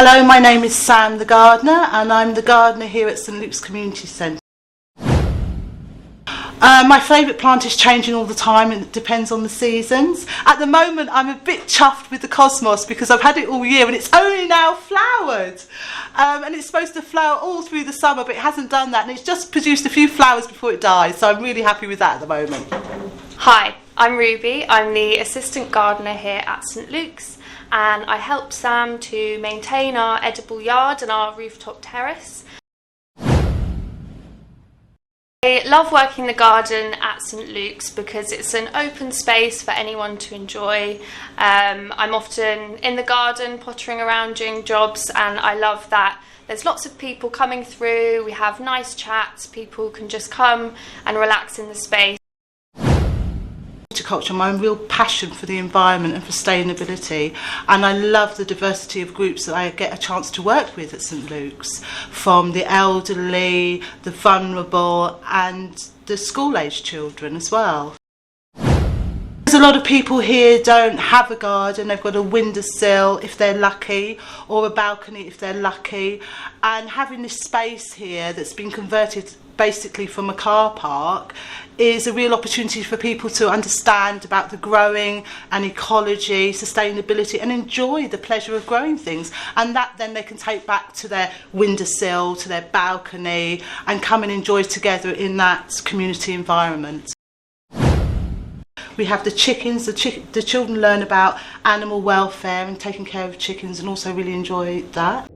Hello, my name is Sam the gardener and I'm the gardener here at St Luke's Community Centre. My favourite plant is changing all the time and it depends on the seasons. At the moment I'm a bit chuffed with the cosmos because I've had it all year and it's only now flowered. And it's supposed to flower all through the summer, but it hasn't done that and it's just produced a few flowers before it dies, so I'm really happy with that at the moment. Hi, I'm Ruby. I'm the assistant gardener here at St Luke's and I help Sam to maintain our edible yard and our rooftop terrace. I love working the garden at St Luke's because it's an open space for anyone to enjoy. I'm often in the garden pottering around doing jobs and I love that there's lots of people coming through, we have nice chats, people can just come and relax in the space. Horticulture, my real passion for the environment and for sustainability, and I love the diversity of groups that I get a chance to work with at St Luke's, from the elderly, the vulnerable and the school-aged children as well. A lot of people here don't have a garden, they've got a windowsill if they're lucky, or a balcony if they're lucky, and having this space here that's been converted basically from a car park is a real opportunity for people to understand about the growing and ecology, sustainability, and enjoy the pleasure of growing things, and that then they can take back to their windowsill, to their balcony, and come and enjoy together in that community environment. We have the chickens, the children learn about animal welfare and taking care of chickens and also really enjoy that.